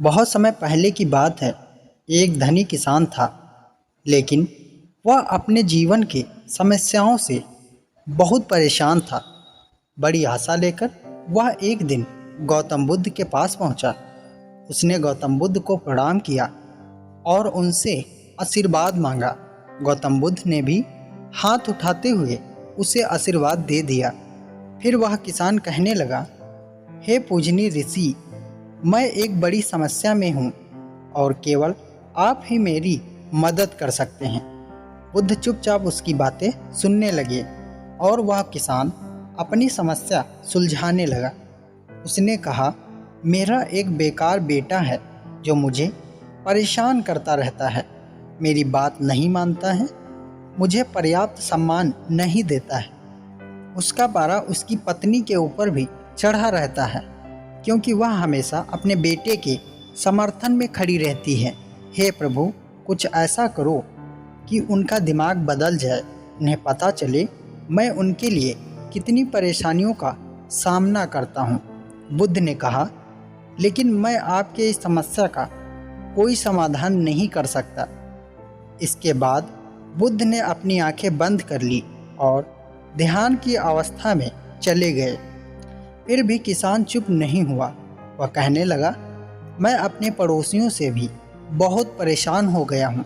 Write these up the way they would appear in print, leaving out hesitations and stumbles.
बहुत समय पहले की बात है। एक धनी किसान था, लेकिन वह अपने जीवन की समस्याओं से बहुत परेशान था। बड़ी आशा लेकर वह एक दिन गौतम बुद्ध के पास पहुंचा। उसने गौतम बुद्ध को प्रणाम किया और उनसे आशीर्वाद मांगा। गौतम बुद्ध ने भी हाथ उठाते हुए उसे आशीर्वाद दे दिया। फिर वह किसान कहने लगा, हे पूजनीय ऋषि, मैं एक बड़ी समस्या में हूँ और केवल आप ही मेरी मदद कर सकते हैं। बुद्ध चुपचाप उसकी बातें सुनने लगे और वह किसान अपनी समस्या सुलझाने लगा। उसने कहा, मेरा एक बेकार बेटा है जो मुझे परेशान करता रहता है, मेरी बात नहीं मानता है, मुझे पर्याप्त सम्मान नहीं देता है। उसका पारा उसकी पत्नी के ऊपर भी चढ़ा रहता है, क्योंकि वह हमेशा अपने बेटे के समर्थन में खड़ी रहती है। हे प्रभु, कुछ ऐसा करो कि उनका दिमाग बदल जाए, उन्हें पता चले मैं उनके लिए कितनी परेशानियों का सामना करता हूँ। बुद्ध ने कहा, लेकिन मैं आपके इस समस्या का कोई समाधान नहीं कर सकता। इसके बाद बुद्ध ने अपनी आंखें बंद कर ली और ध्यान की अवस्था में चले गए। फिर भी किसान चुप नहीं हुआ। वह कहने लगा, मैं अपने पड़ोसियों से भी बहुत परेशान हो गया हूँ।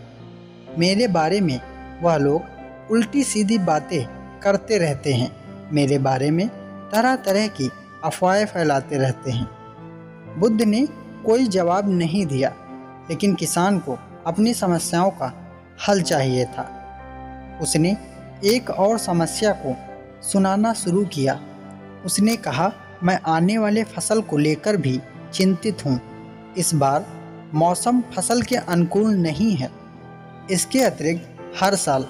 मेरे बारे में वह लोग उल्टी सीधी बातें करते रहते हैं, मेरे बारे में तरह तरह की अफवाहें फैलाते रहते हैं। बुद्ध ने कोई जवाब नहीं दिया, लेकिन किसान को अपनी समस्याओं का हल चाहिए था। उसने एक और समस्या को सुनाना शुरू किया। उसने कहा, मैं आने वाले फसल को लेकर भी चिंतित हूँ। इस बार मौसम फसल के अनुकूल नहीं है। इसके अतिरिक्त हर साल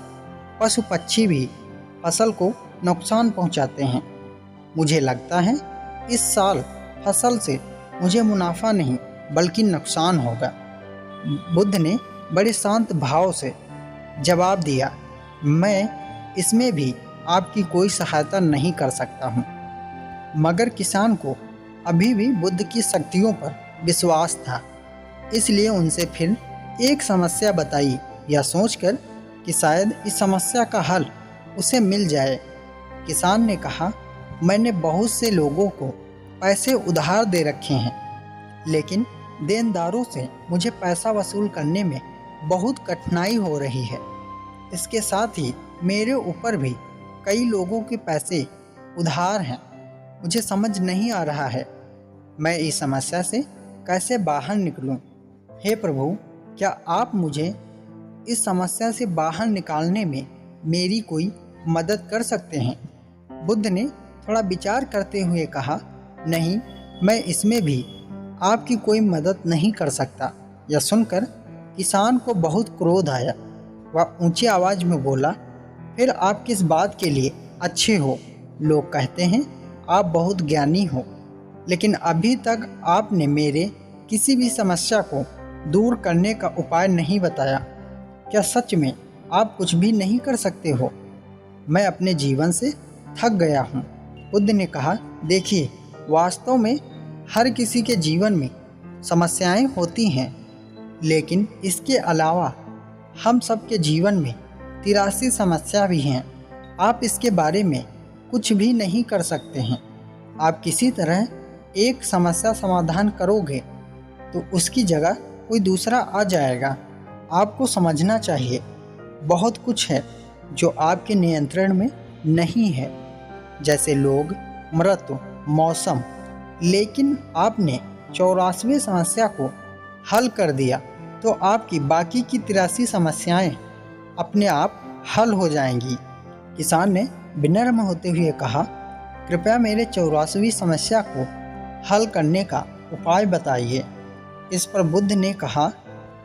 पशु पक्षी भी फसल को नुकसान पहुँचाते हैं। मुझे लगता है इस साल फसल से मुझे मुनाफा नहीं बल्कि नुकसान होगा। बुद्ध ने बड़े शांत भाव से जवाब दिया, मैं इसमें भी आपकी कोई सहायता नहीं कर सकता हूँ। मगर किसान को अभी भी बुद्ध की शक्तियों पर विश्वास था, इसलिए उनसे फिर एक समस्या बताई, यह सोचकर कि शायद इस समस्या का हल उसे मिल जाए। किसान ने कहा, मैंने बहुत से लोगों को पैसे उधार दे रखे हैं, लेकिन देनदारों से मुझे पैसा वसूल करने में बहुत कठिनाई हो रही है। इसके साथ ही मेरे ऊपर भी कई लोगों के पैसे उधार हैं। मुझे समझ नहीं आ रहा है मैं इस समस्या से कैसे बाहर निकलूं। हे प्रभु, क्या आप मुझे इस समस्या से बाहर निकालने में मेरी कोई मदद कर सकते हैं? बुद्ध ने थोड़ा विचार करते हुए कहा, नहीं, मैं इसमें भी आपकी कोई मदद नहीं कर सकता। यह सुनकर किसान को बहुत क्रोध आया। वह ऊंची आवाज़ में बोला, फिर आप किस बात के लिए अच्छे हो? लोग कहते हैं आप बहुत ज्ञानी हो, लेकिन अभी तक आपने मेरे किसी भी समस्या को दूर करने का उपाय नहीं बताया। क्या सच में आप कुछ भी नहीं कर सकते हो? मैं अपने जीवन से थक गया हूँ। बुद्ध ने कहा, देखिए, वास्तव में हर किसी के जीवन में समस्याएं होती हैं, लेकिन इसके अलावा हम सबके जीवन में 83 समस्या भी हैं। आप इसके बारे में कुछ भी नहीं कर सकते हैं। आप किसी तरह एक समस्या समाधान करोगे तो उसकी जगह कोई दूसरा आ जाएगा। आपको समझना चाहिए, बहुत कुछ है जो आपके नियंत्रण में नहीं है, जैसे लोग, मृत्यु, मौसम। लेकिन आपने 84वें समस्या को हल कर दिया तो आपकी बाकी की 83 समस्याएं अपने आप हल हो जाएंगी। किसान ने विनम्र होते हुए कहा, कृपया मेरे 84वीं समस्या को हल करने का उपाय बताइए। इस पर बुद्ध ने कहा,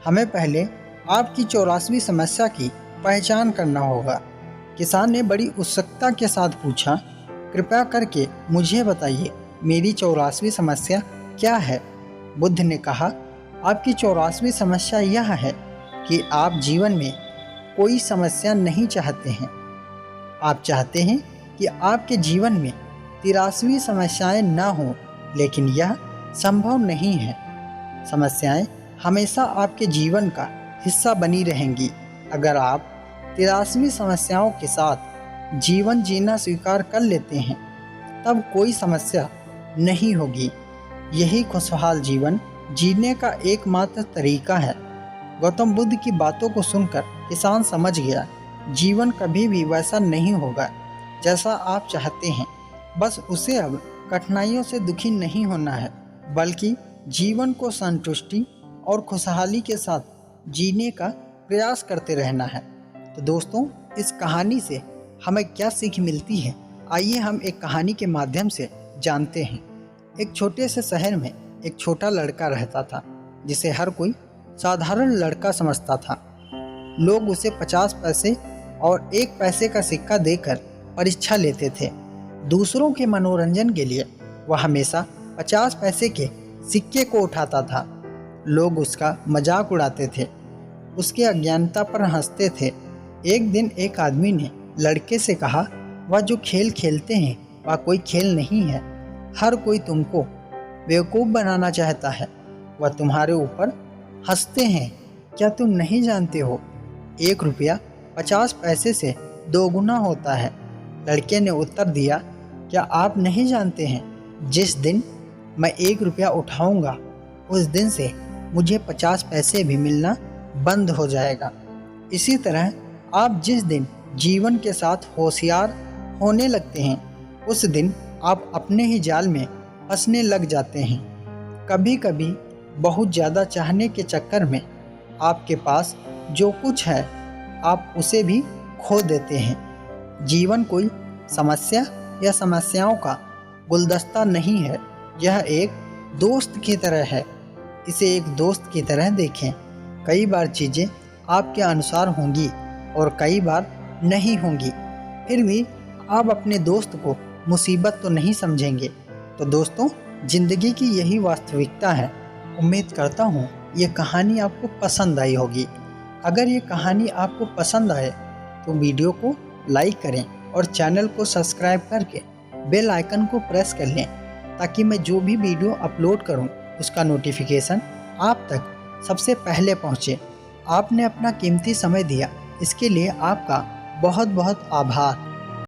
हमें पहले आपकी 84वीं समस्या की पहचान करना होगा। किसान ने बड़ी उत्सुकता के साथ पूछा, कृपया करके मुझे बताइए, मेरी 84वीं समस्या क्या है? बुद्ध ने कहा, आपकी 84वीं समस्या यह है कि आप जीवन में कोई समस्या नहीं चाहते हैं। आप चाहते हैं कि आपके जीवन में 83वीं समस्याएं ना हों, लेकिन यह संभव नहीं है। समस्याएं हमेशा आपके जीवन का हिस्सा बनी रहेंगी। अगर आप 83वीं समस्याओं के साथ जीवन जीना स्वीकार कर लेते हैं, तब कोई समस्या नहीं होगी। यही खुशहाल जीवन जीने का एकमात्र तरीका है। गौतम बुद्ध की बातों को सुनकर किसान समझ गया, जीवन कभी भी वैसा नहीं होगा जैसा आप चाहते हैं। बस उसे अब कठिनाइयों से दुखी नहीं होना है, बल्कि जीवन को संतुष्टि और खुशहाली के साथ जीने का प्रयास करते रहना है। तो दोस्तों, इस कहानी से हमें क्या सीख मिलती है, आइए हम एक कहानी के माध्यम से जानते हैं। एक छोटे से शहर में एक छोटा लड़का रहता था, जिसे हर कोई साधारण लड़का समझता था। लोग उसे 50 पैसे और 1 पैसे का सिक्का देकर परीक्षा लेते थे। दूसरों के मनोरंजन के लिए वह हमेशा 50 पैसे के सिक्के को उठाता था। लोग उसका मजाक उड़ाते थे, उसके अज्ञानता पर हंसते थे। एक दिन एक आदमी ने लड़के से कहा, वह जो खेल खेलते हैं वह कोई खेल नहीं है। हर कोई तुमको बेवकूफ़ बनाना चाहता है, वह तुम्हारे ऊपर हंसते हैं। क्या तुम नहीं जानते हो, 1 रुपया 50 पैसे से 2 गुना होता है। लड़के ने उत्तर दिया, क्या आप नहीं जानते हैं, जिस दिन मैं 1 रुपया उठाऊंगा उस दिन से मुझे 50 पैसे भी मिलना बंद हो जाएगा। इसी तरह आप जिस दिन जीवन के साथ होशियार होने लगते हैं, उस दिन आप अपने ही जाल में फंसने लग जाते हैं। कभी कभी बहुत ज़्यादा चाहने के चक्कर में आपके पास जो कुछ है आप उसे भी खो देते हैं। जीवन कोई समस्या या समस्याओं का गुलदस्ता नहीं है, यह एक दोस्त की तरह है। इसे एक दोस्त की तरह देखें। कई बार चीज़ें आपके अनुसार होंगी और कई बार नहीं होंगी, फिर भी आप अपने दोस्त को मुसीबत तो नहीं समझेंगे। तो दोस्तों, ज़िंदगी की यही वास्तविकता है। उम्मीद करता हूँ ये कहानी आपको पसंद आई होगी। अगर ये कहानी आपको पसंद आए तो वीडियो को लाइक करें और चैनल को सब्सक्राइब करके बेल आइकन को प्रेस कर लें, ताकि मैं जो भी वीडियो अपलोड करूं उसका नोटिफिकेशन आप तक सबसे पहले पहुंचे। आपने अपना कीमती समय दिया, इसके लिए आपका बहुत बहुत आभार।